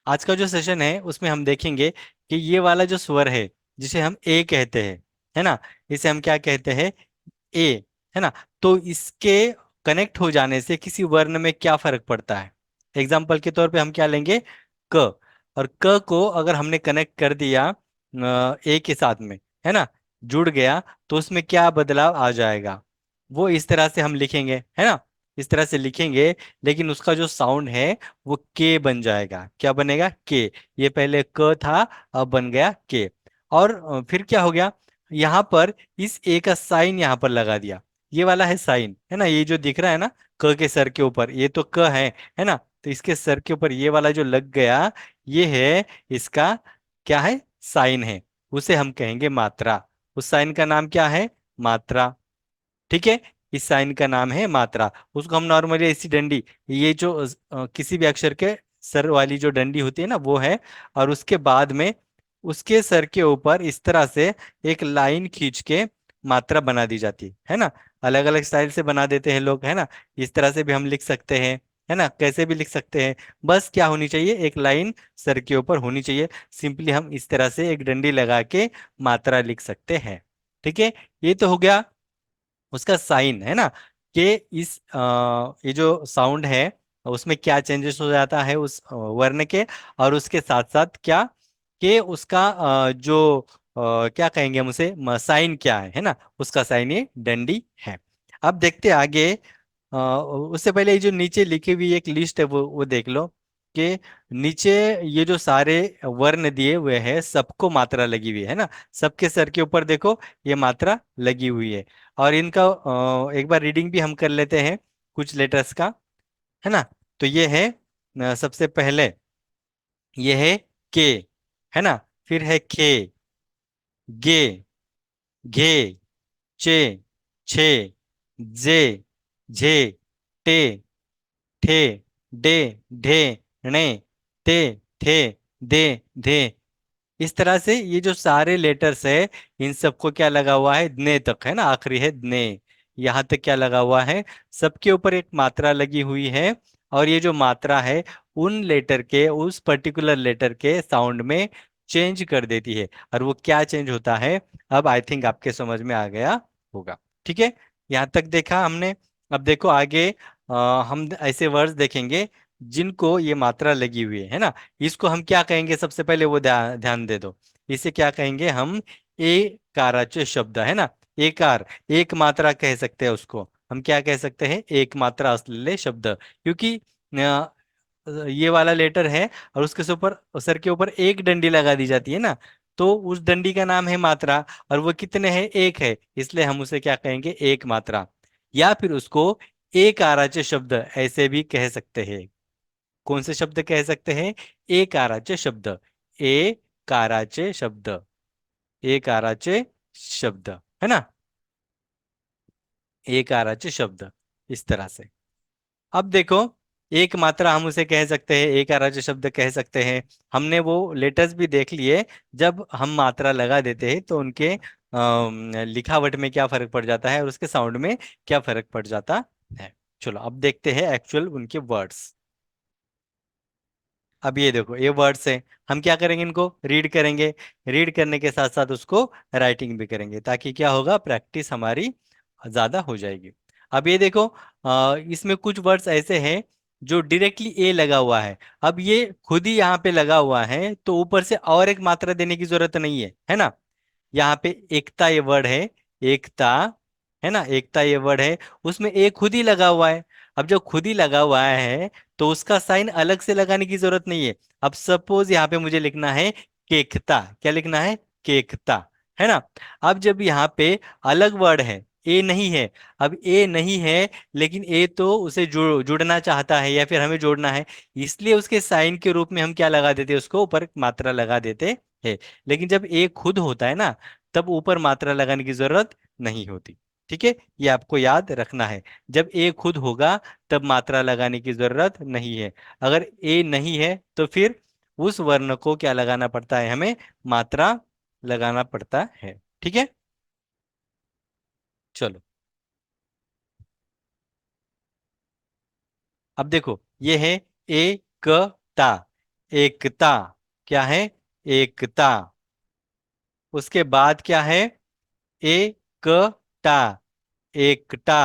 आज का जो सेशन है उसमें हम देखेंगे कि ये वाला जो स्वर है जिसे हम ए कहते हैं, है ना, इसे हम क्या कहते हैं, ए, है ना। तो इसके कनेक्ट हो जाने से किसी वर्ण में क्या फर्क पड़ता है। एग्जाम्पल के तौर पे हम क्या लेंगे, क। और क को अगर हमने कनेक्ट कर दिया ए के साथ में, है ना, जुड़ गया, तो उसमें क्या बदलाव आ जाएगा, वो इस तरह से हम लिखेंगे, है ना, इस तरह से लिखेंगे। लेकिन उसका जो साउंड है वो के बन जाएगा। क्या बनेगा, के। ये पहले क था, अब बन गया के। और फिर क्या हो गया, यहाँ पर इस ए का साइन यहाँ पर लगा दिया। ये वाला है साइन, है ना, ये जो दिख रहा है ना क के सर के ऊपर, ये तो क है ना। तो इसके सर के ऊपर ये वाला जो लग गया, ये है इसका क्या है, साइन है। उसे हम कहेंगे मात्रा। उस साइन का नाम क्या है, मात्रा। ठीक है, इस साइन का नाम है मात्रा। उसको हम नॉर्मली ऐसी डंडी, ये जो किसी भी अक्षर के सर वाली जो डंडी होती है ना वो है। और उसके बाद में उसके सर के ऊपर इस तरह से एक लाइन खींच के मात्रा बना दी जाती है ना। अलग अलग स्टाइल से बना देते हैं लोग, है ना। इस तरह से भी हम लिख सकते हैं, है ना, कैसे भी लिख सकते हैं। बस क्या होनी चाहिए, एक लाइन सर के ऊपर होनी चाहिए। सिंपली हम इस तरह से एक डंडी लगा के मात्रा लिख सकते हैं। ठीक है, ये तो हो गया उसका साइन, है ना। कि इस ये जो साउंड है उसमें क्या चेंजेस हो जाता है उस वर्ण के। और उसके साथ साथ क्या, कि उसका जो क्या कहेंगे हम उसे, साइन क्या है ना, उसका साइन ये डंडी है। अब देखते हैं आगे। उससे पहले ये जो नीचे लिखी हुई एक लिस्ट है वो देख लो कि नीचे ये जो सारे वर्ण दिए हुए हैं सबको मात्रा लगी हुई है ना। सबके सर के ऊपर देखो ये मात्रा लगी हुई है। और इनका एक बार रीडिंग भी हम कर लेते हैं कुछ लेटर्स का, है ना। तो ये है सबसे पहले ये है के, है ना। फिर है खे, गे, घे, चे, छे, जे, झे, टे, ठे, डे, ढे, णे, ते, थे, दे, धे। इस तरह से ये जो सारे लेटर्स है इन सबको क्या लगा हुआ है, दने तक, है ना, आखिरी है दने। यहाँ तक क्या लगा हुआ है, सबके ऊपर एक मात्रा लगी हुई है। और ये जो मात्रा है उन लेटर के, उस पर्टिकुलर लेटर के साउंड में चेंज कर देती है। और वो क्या चेंज होता है, अब आई थिंक आपके समझ में आ गया होगा। ठीक है, यहाँ तक देखा हमने। अब देखो आगे, हम ऐसे वर्ड्स देखेंगे जिनको ये मात्रा लगी हुई है ना। इसको हम क्या कहेंगे, सबसे पहले वो ध्यान दे दो। इसे क्या कहेंगे हम, ए कारच शब्द, है ना। एकार, एक मात्रा कह सकते हैं उसको हम, क्या कह सकते हैं, एक मात्रा अश्लील शब्द। क्योंकि ये वाला लेटर है और उसके ऊपर, सर के ऊपर एक डंडी लगा दी जाती है ना। तो उस डंडी का नाम है मात्रा। और वो कितने हैं, एक है, इसलिए हम उसे क्या कहेंगे, एक मात्रा। या फिर उसको एक आराच्य शब्द ऐसे भी कह सकते हैं। कौन से शब्द कह सकते हैं, एक काराचे शब्द, ए काराचे शब्द, ए काराचे शब्द, है ना, ए काराचे शब्द, इस तरह से। अब देखो, एक मात्रा हम उसे कह सकते हैं, एक आराच्य शब्द कह सकते हैं। हमने वो लेटर्स भी देख लिए, जब हम मात्रा लगा देते हैं तो उनके लिखावट में क्या फर्क पड़ जाता है और उसके साउंड में क्या फर्क पड़ जाता है। चलो अब देखते हैं एक्चुअल उनके वर्ड्स। अब ये देखो ये वर्ड्स हैं, हम क्या करेंगे, इनको रीड करेंगे। रीड करने के साथ साथ उसको राइटिंग भी करेंगे, ताकि क्या होगा, प्रैक्टिस हमारी ज्यादा हो जाएगी। अब ये देखो, इसमें कुछ वर्ड्स ऐसे हैं जो डायरेक्टली ए लगा हुआ है। अब ये खुद ही यहाँ पे लगा हुआ है, तो ऊपर से और एक मात्रा देने की जरूरत नहीं है ना। यहाँ पे एकता ये वर्ड है, एकता, है ना, एकता ये वर्ड है, उसमें एक खुद ही लगा हुआ है। अब जब खुद ही लगा हुआ है तो उसका साइन अलग से लगाने की जरूरत नहीं है। अब सपोज यहाँ पे मुझे लिखना है केकता, क्या लिखना है, केकता, है ना। अब जब यहाँ पे अलग वर्ड है, ए नहीं है, अब ए नहीं है, लेकिन ए तो उसे जुड़ना चाहता है या फिर हमें जोड़ना है, इसलिए उसके साइन के रूप में हम क्या लगा देते हैं, उसको ऊपर मात्रा लगा देते हैं। लेकिन जब ए खुद होता है ना, तब ऊपर मात्रा लगाने की जरूरत नहीं होती। ठीक है, ये आपको याद रखना है। जब ए खुद होगा तब मात्रा लगाने की जरूरत नहीं है। अगर ए नहीं है तो फिर उस वर्ण को क्या लगाना पड़ता है, हमें मात्रा लगाना पड़ता है। ठीक है, चलो अब देखो, ये है ए क ता। एकता। क्या है? एकता। उसके बाद क्या है? एकटा। एकटा।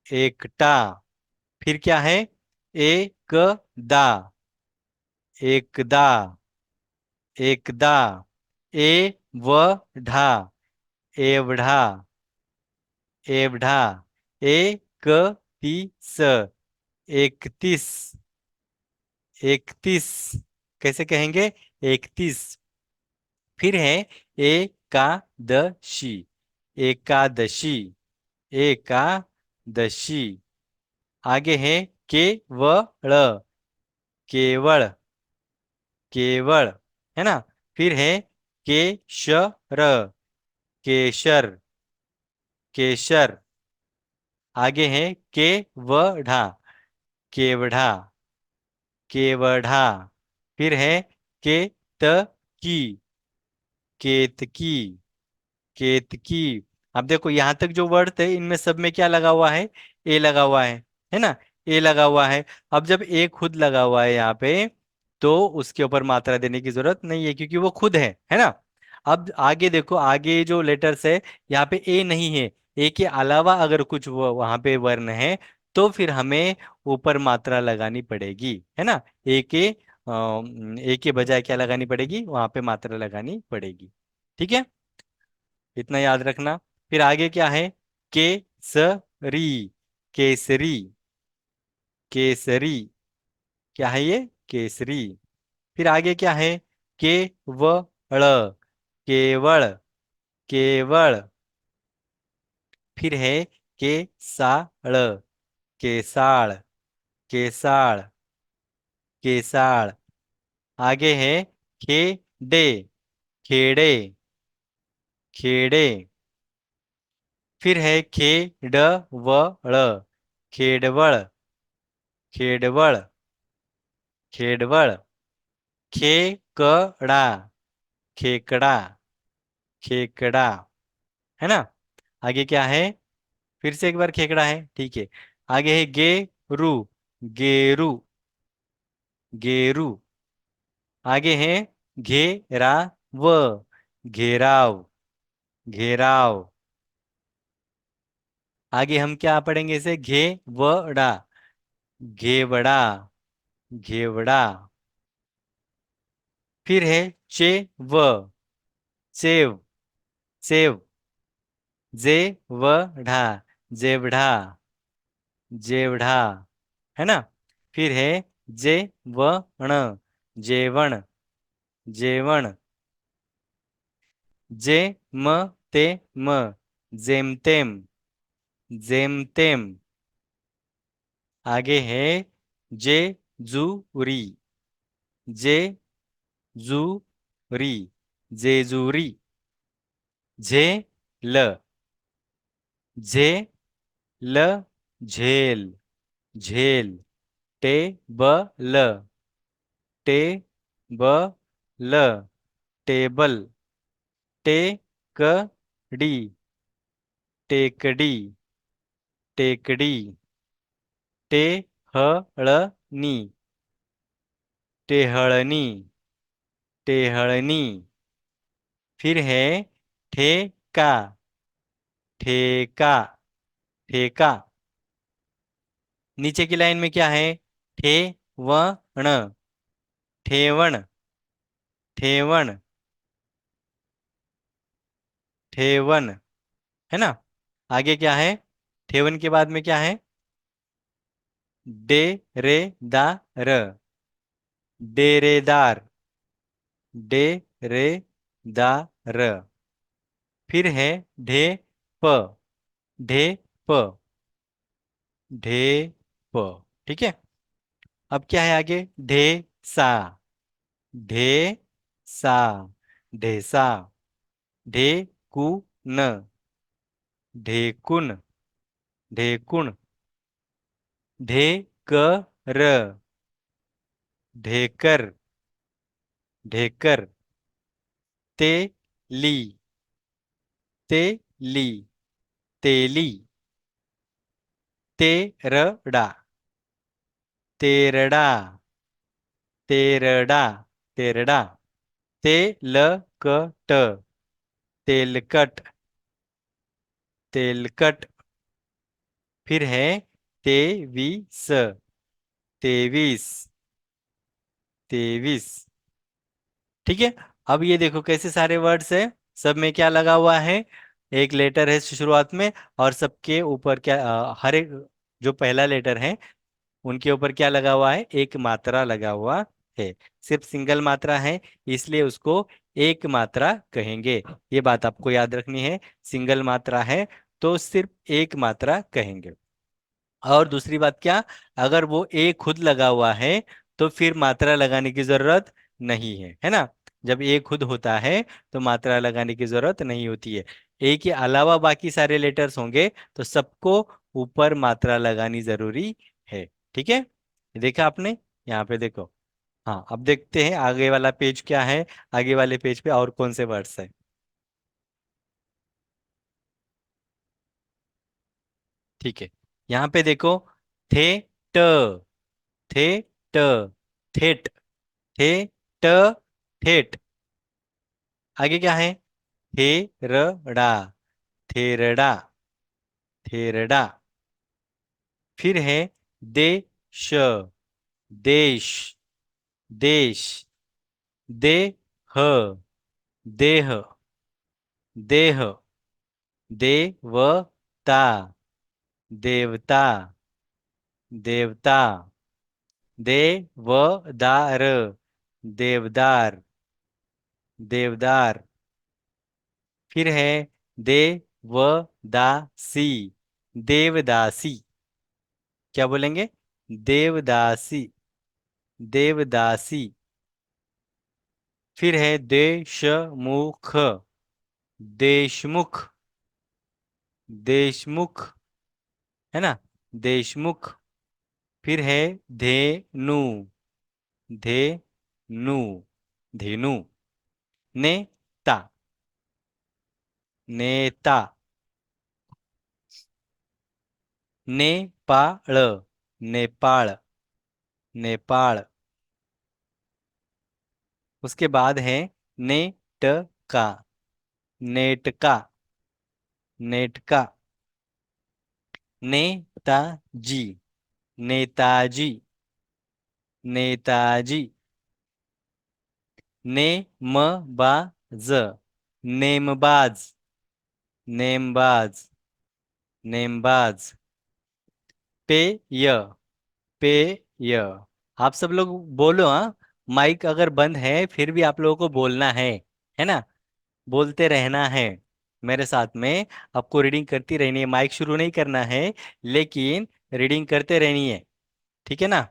एकटा। फिर क्या है? एकदा। एकदा। एकदा। एवढा। एवढा। एवढा। एकतीस। इकतीस। इकतीस। कैसे कहेंगे? 31। फिर है एकादशी। एकादशी। एकादशी। आगे है केवल। केवल। केवल। है ना? फिर है केशर। केशर। केशर। आगे है केवढ़ा। केवढ़ा। केवढ़ा। फिर है केतकी। केतकी। केतकी। अब देखो यहां तक जो वर्ड थे इनमें सब में क्या लगा हुआ है? ए लगा हुआ है ना? ए लगा हुआ है। अब जब ए खुद लगा हुआ है यहाँ पे, तो उसके ऊपर मात्रा देने की जरूरत नहीं है क्योंकि वो खुद है ना? अब आगे देखो, आगे जो लेटर्स है यहाँ पे ए नहीं है। ए के अलावा अगर कुछ वो वहां पे वर्ण है तो फिर हमें ऊपर मात्रा लगानी पड़ेगी, है ना? ए के बजाय क्या लगानी पड़ेगी? वहां पे मात्रा लगानी पड़ेगी। ठीक है? इतना याद रखना। फिर आगे क्या है? केसरी। केसरी। केसरी। क्या है ये? केसरी। फिर आगे क्या है? केवल। केवल। केवल। फिर है केसाळ। केसाळ। केसाळ। केसाळ। आगे है खेडे। खेड़े। खेड़े। फिर है खेडवळ। खेडवळ। खेडवळ। खेडवळ। खेकड़ा। खेकड़ा। खेकड़ा। है ना? आगे क्या है? फिर से एक बार खेकड़ा है, ठीक है। आगे है गेरू। गेरू। गेरू। आगे है घेराव। घेराव। घेराव। आगे हम क्या पढ़ेंगे? इसे घेवड़ा। घेवड़ा। घेवड़ा। फिर है चेव। सेव। सेव। जेवढ़ा। जेवढ़ा। जेवढ़ा। है ना? फिर है जेवण। जेवण। जेवण। जेमतेम। जेमतेम। जेमतेम। आगे है जेजुरी। जेजुरी। जेजुरी। झेल। झेल। झेल। झेल। टेबल। टेबल। टेबल। टेकड़ी। टेकड़ी। टेकड़ी। टेहळणी। टेहळणी। टेहळणी। फिर है ठेका। ठेका। ठेका। नीचे की लाइन में क्या है? ठेवण। ठेवण। ठेवण। ठेवण। है ना? आगे क्या है? ठेवण के बाद में क्या है? डेरेदार। डेरेदार। डेरेदार। फिर है ढेप। ढेप। ढेप। ठीक है? अब क्या है आगे? ढेसा। ढेसा। ढेसा। ढेकुन। ढेकुन। ढेकुण। ढेकर। ढेकर। ढेकर। तेली। तेली। तेली। तेरडा। तेरडा। तेरडा, तेरडा। तेलकट, तेलकट, तेलकट। फिर है तेवीस, तेवीस, तेवीस। ठीक है। अब ये देखो कैसे सारे वर्ड्स है, सब में क्या लगा हुआ है, एक लेटर है शुरुआत में, और सबके ऊपर क्या हर एक जो पहला लेटर है उनके ऊपर क्या लगा हुआ है, एक मात्रा लगा हुआ है। सिर्फ सिंगल मात्रा है, इसलिए उसको एक मात्रा कहेंगे। ये बात आपको याद रखनी है, सिंगल मात्रा है तो सिर्फ एक मात्रा कहेंगे। और दूसरी बात क्या, अगर वो ए खुद लगा हुआ है तो फिर मात्रा लगाने की जरूरत नहीं है ना। जब ए खुद होता है तो मात्रा लगाने की जरूरत नहीं होती है। ए के अलावा बाकी सारे लेटर्स होंगे तो सबको ऊपर मात्रा लगानी जरूरी है। ठीक है, देखा आपने, यहाँ पे देखो। हाँ, अब देखते हैं आगे वाला पेज क्या है, आगे वाले पेज पे और कौन से वर्ड्स है। ठीक है, यहाँ पे देखो, थे, ट, थे, ट, थेट, थे, ट, ठेठ। आगे क्या है, थेरड़ा, थेरड़ा, थेरड़ा। फिर है देश, देश, देश, देह, देह, देह, देवता, देवता, देवता, देवदार, देवदार, देवदार। फिर है देवदासी, देवदासी। क्या बोलेंगे, देवदासी, देवदासी। फिर है देशमुख, देशमुख, देशमुख, है ना, देशमुख। फिर है धेनु, धेनु, धेनु। नेता, नेता, नेपाल, नेपाल, नेपाल। उसके बाद है नेटका, नेटका, नेटका। नेताजी, नेताजी, नेताजी। नेमबाज, नेमबाज, नेमबाज, नेमबाज। पेय, पेय। आप सब लोग बोलो, हाँ, माइक अगर बंद है फिर भी आप लोगों को बोलना है ना, बोलते रहना है मेरे साथ में। आपको रीडिंग करती रहनी है, माइक शुरू नहीं करना है, लेकिन रीडिंग करते रहनी है। ठीक है ना,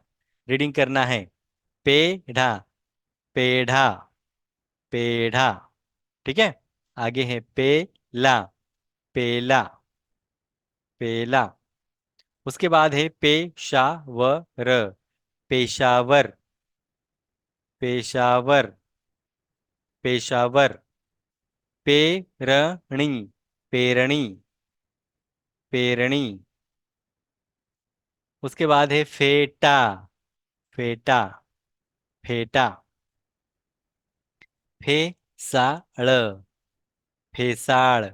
रीडिंग करना है। पेढ़ा, पेढ़ा, पेढ़ा। ठीक है। आगे है पेला, पेला, पेला। उसके बाद है पेशावर, पेशावर, पेशावर, पेशावर। पेरणी, पेरणी, पेरणी। उसके बाद है फेटा, फेटा, फेटा। फेसाळ, फेसाळ,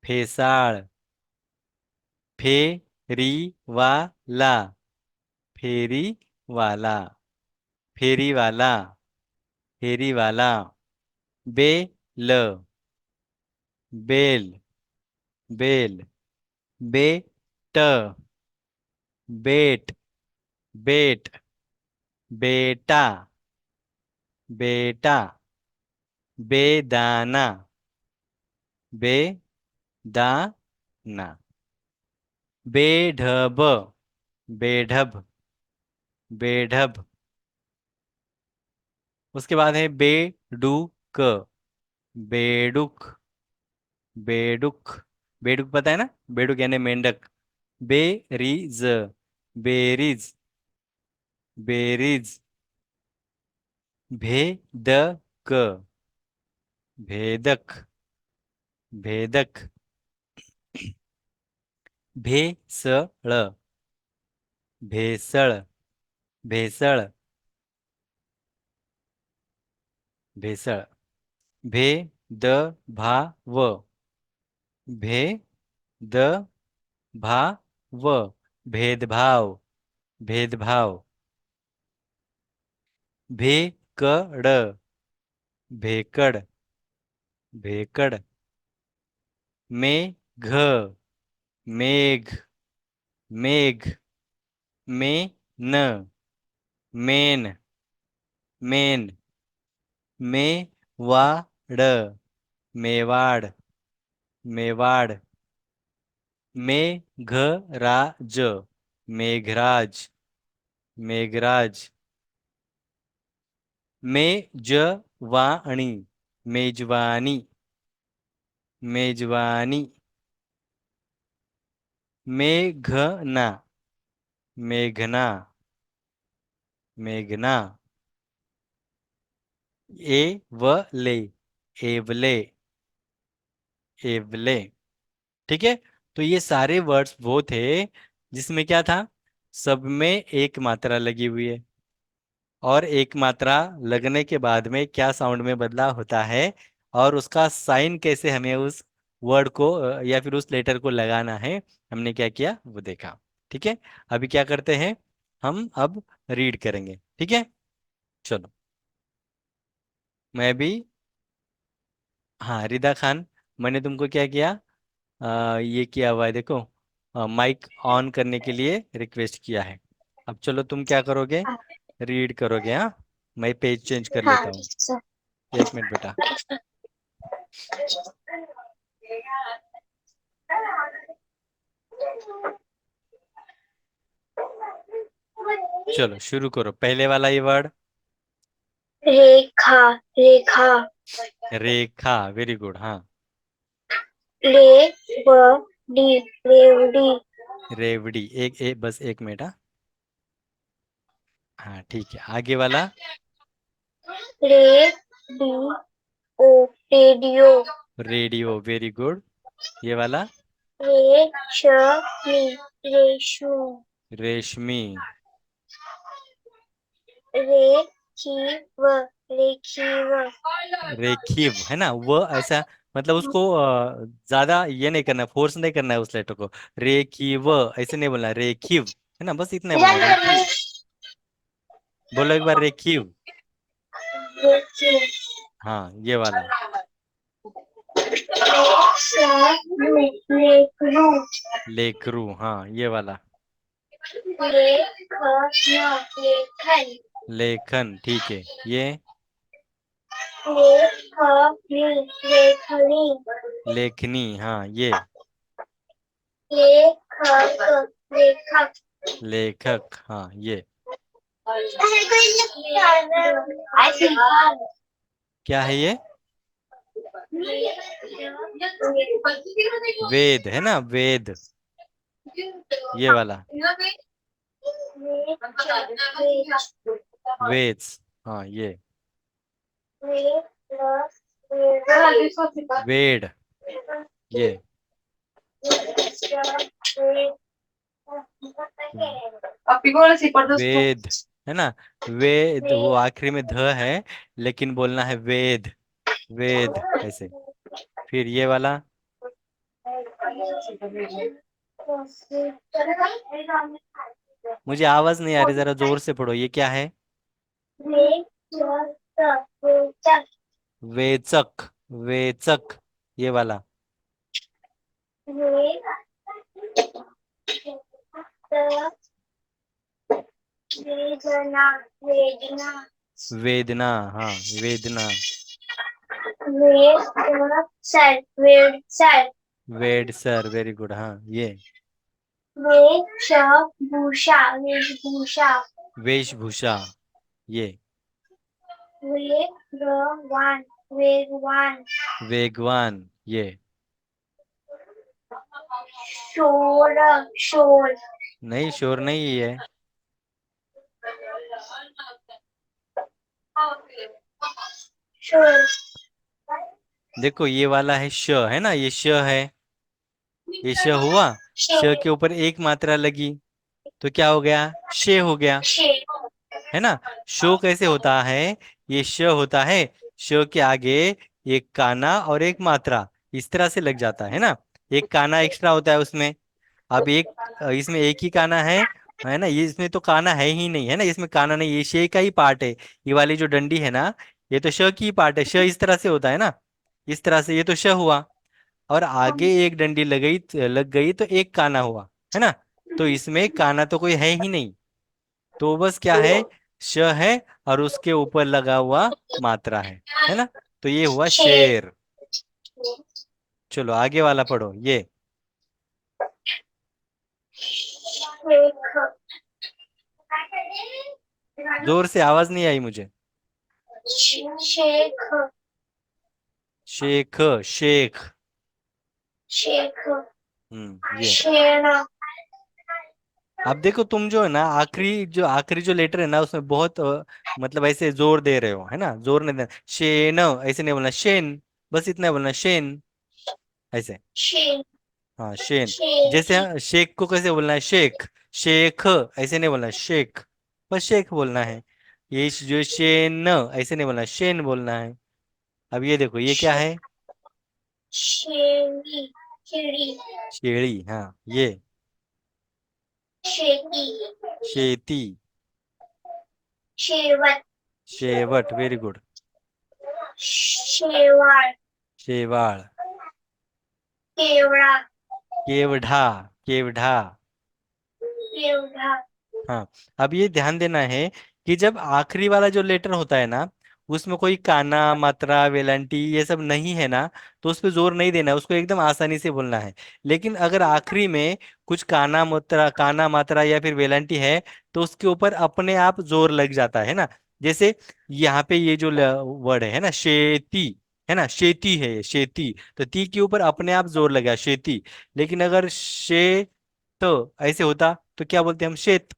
फेसाळ। फेरीवाला, फेरीवाला, फेरीवाला, फेरीवाला। बेल, बेल, बेल। बेट, बेट, बेट, बेटा, बेटा। बेदाना, बेदाना। बेढब, बेढब, बेढब। उसके बाद है बेडूक, बेडूक, बेडूक। बेडूक पता है ना, बेडूक यानी मेंढक। Berries, berries, berries. भेदक, भेदक, भेदक। भेसळ, भेसळ, भेसळ। भेसळ। भे द भा व, भे द भा व, भेदभाव, भेदभाव। भेकड़, भेकड़, भेकड़। मेघ, मेघ, मेघ। में न, मेन, मेन। मेवाड़, मेवाड़, मेवाड़। मेघराज, मेघराज, मेघराज। मेजवानी, मेजवानी, मेजवानी। मेघना, मेघना, मेघना। एवले, एवले, एवले। ठीक है। तो ये सारे वर्ड्स वो थे जिसमें क्या था, सब में एक मात्रा लगी हुई है, और एक मात्रा लगने के बाद में क्या साउंड में बदलाव होता है, और उसका साइन कैसे हमें उस वर्ड को या फिर उस लेटर को लगाना है, हमने क्या किया वो देखा। ठीक है। अभी क्या करते हैं, हम अब रीड करेंगे। ठीक है। चलो। मैं भी, हाँ रिदा खान, मैंने तुमको क्या किया, ये किया हुआ है देखो, माइक ऑन करने के लिए रिक्वेस्ट किया है। अब चलो तुम क्या करोगे, रीड करोगे। हाँ, मैं पेज चेंज कर हाँ लेता हूँ। सर। 1 मिनट बेटा। चलो शुरू करो, पहले वाला ये वर्ड। रेखा, रेखा। रेखा, वेरी गुड। हाँ। रेवड़ी, रेवड़ी। रेवड़ी, बस 1 मिनट। हाँ, हाँ ठीक है, आगे वाला। Radio, radio. Radio, very good. ये वाला। रेशमी, रेशमी। रेशमी। रेखीव, रेखीव। रेखीव है ना, वो ऐसा, मतलब उसको ज्यादा ये नहीं करना, फोर्स नहीं करना है उस लेटर को। रेखीव ऐसे नहीं बोलना, रेखीव है ना, बस इतना ही बोलना, रेखीव। बोलो एक बार, रेखीव। रेखीव। हाँ ये वाला। लेखलू, लेकरू, हाँ ये वाला। लेखन, लेखन। लेखन, ठीक है। ये लेखनी, लेखनी। लेखनी, हाँ ये। लेखक, लेखक। लेखक, हाँ ये। क्या है ये, वेद है ना, वेद। ये वाला, वेद्स, हाँ ये। वेड, ये। वेद है ना, वेद वो आखिरी में ध है, लेकिन बोलना है वेद, वेद ऐसे। फिर ये वाला। मुझे आवाज नहीं आ रही, जरा जोर से पढ़ो, ये क्या है। वेचक, वेचक, ये वाला। वेदना, वेदना। वेदना, हाँ वेदना। वेद सर, वेद सर। वेड सर, वेरी गुड। हाँ ये। वेशभूषा, वेशभूषा। वेशभूषा, ये। वेगवान, वेगवान। वेगवान, ये। शोर, शोर। नहीं, शोर नहीं है। शोर। देखो ये वाला है श, है ना, ये श है, ये श हुआ। श शेर, के ऊपर एक मात्रा लगी, तो क्या हो गया, शे हो गया, शेर। है ना। शो कैसे होता है, ये श होता है, श के आगे एक काना और एक मात्रा इस तरह से लग जाता है ना। एक काना एक्स्ट्रा होता है उसमें। अब एक इसमें एक ही काना है ना, ये इसमें तो काना है ही नहीं, है ना, इसमें काना नहीं, ये शे का ही पार्ट है। ये वाली जो डंडी है ना, ये तो श की ही पार्ट है। श इस तरह से होता है ना, इस तरह से, ये तो श हुआ। और आगे एक डंडी लग गई तो एक काना हुआ, है ना। तो इसमें काना तो कोई है ही नहीं, तो बस क्या है, श है और उसके ऊपर लगा हुआ मात्रा है ना। तो ये हुआ शेर शेर। चलो आगे वाला पढ़ो ये। शेख जोर से आवाज नहीं आई मुझे। शेख शेख, शेख। शेख ये। शेर अब देखो तुम जो है ना, आखिरी जो लेटर है ना, उसमें बहुत मतलब ऐसे जोर दे रहे हो, है ना, जोर नहीं देना। शेन ऐसे नहीं बोलना, शेन, बस इतना बोलना, शेन, ऐसे। शेर हाँ शेन। शेर जैसे शेख को कैसे बोलना है, शेख, शेख, ऐसे नहीं बोलना शेख, बस शेख बोलना है। ये जो शेन, ऐसे नहीं बोलना, शेन बोलना है। अब ये देखो ये क्या है, शेरी चिड़ी शेड़ी, हाँ ये। शेती शेती, शेवट शेवट, वेरी गुड। शेवाळ शेवाड़, केवड़ा केवढ़ा, केवढ़ा। केवड़ा हाँ। अब ये ध्यान देना है कि जब आखिरी वाला जो लेटर होता है ना, उसमें कोई काना मात्रा वेलांटी ये सब नहीं है ना, तो उस पर जोर नहीं देना है, उसको एकदम आसानी से बोलना है। लेकिन अगर आखिरी में कुछ काना मात्रा या फिर वेलांटी है, तो उसके ऊपर अपने आप जोर लग जाता है ना। जैसे यहाँ पे ये जो वर्ड है ना, शेती, है ना, शेती है ये, शेती, तो ती के ऊपर अपने आप जोर लगा, शेती। लेकिन अगर तो ऐसे होता तो क्या बोलते हैं हम, शेत,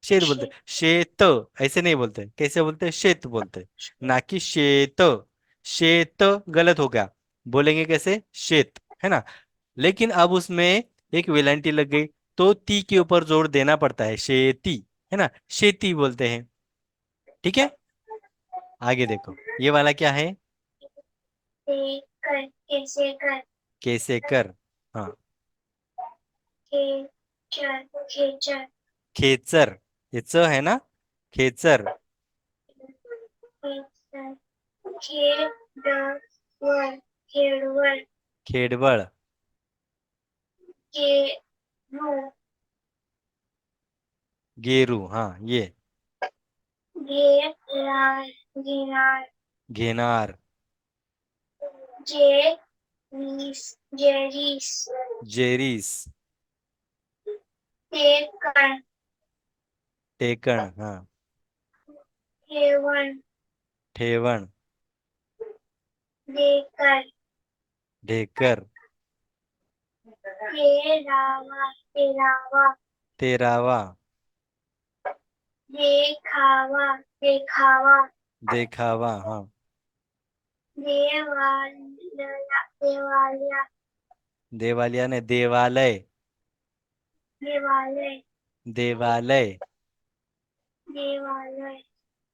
शेत बोलते हैं। शेत ऐसे नहीं बोलते, कैसे बोलते हैं, शेत बोलते हैं, ना कि शेत। शेत गलत हो गया, बोलेंगे कैसे, शेत, है ना। लेकिन अब उसमें एक वेलांटी लग गई, तो ती के ऊपर जोर देना पड़ता है, शेती, है ना, शेती बोलते हैं। ठीक है। आगे देखो ये वाला क्या है, कर कैसे कर कैसे कर। हाँ। खेचर खेचर खेचर, ये च है ना, खेचर। खेचर खेडवळ खेडवळ खेड़बड़, गेरू गेरू, हाँ ये। घेरार घेरार घेनार, जेरीस जेरीस जेरिस, टेकन टेकण, हाँ। ठेवण ठेवण, ढेकर ढेकर, तेरावा तेरावा तेरावा, देखावा देखावा देखावा, हाँ। देवालया देवालया देवालिया ने, देवालय, देवालय देवालय, देवालय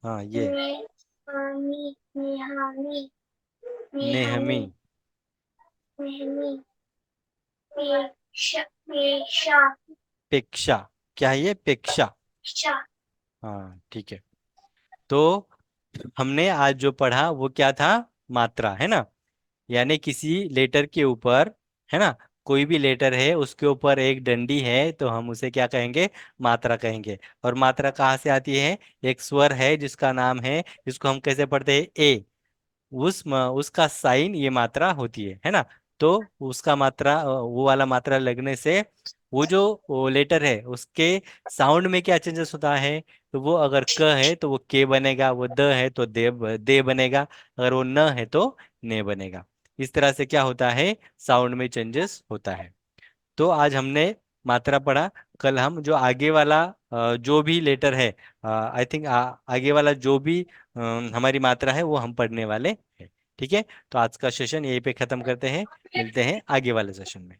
हाँ ये। नेहामी नेहामी नेहमी, नेहामी नेहमी पेशा पेशा पेक्षा, क्या है ये, पेक्षा। पेशा हाँ ठीक है। तो हमने आज जो पढ़ा वो क्या था, मात्रा, है ना। यानी किसी लेटर के ऊपर, है ना, कोई भी लेटर है उसके ऊपर एक डंडी है, तो हम उसे क्या कहेंगे, मात्रा कहेंगे। और मात्रा कहाँ से आती है, एक स्वर है जिसका नाम है, जिसको हम कैसे पढ़ते हैं, ए। उसका साइन ये मात्रा होती है ना। तो उसका मात्रा वो वाला मात्रा लगने से वो जो वो लेटर है उसके साउंड में क्या चेंजेस होता है, तो वो अगर क है तो वो के बनेगा, वो द है तो दे बनेगा, अगर वो न है तो ने बनेगा। इस तरह से क्या होता है, साउंड में चेंजेस होता है। तो आज हमने मात्रा पढ़ा। कल हम जो आगे वाला जो भी लेटर है, आई थिंक आगे वाला जो भी हमारी मात्रा है वो हम पढ़ने वाले हैं। ठीक है। तो आज का सेशन यहीं पे खत्म करते हैं, मिलते हैं आगे वाले सेशन में।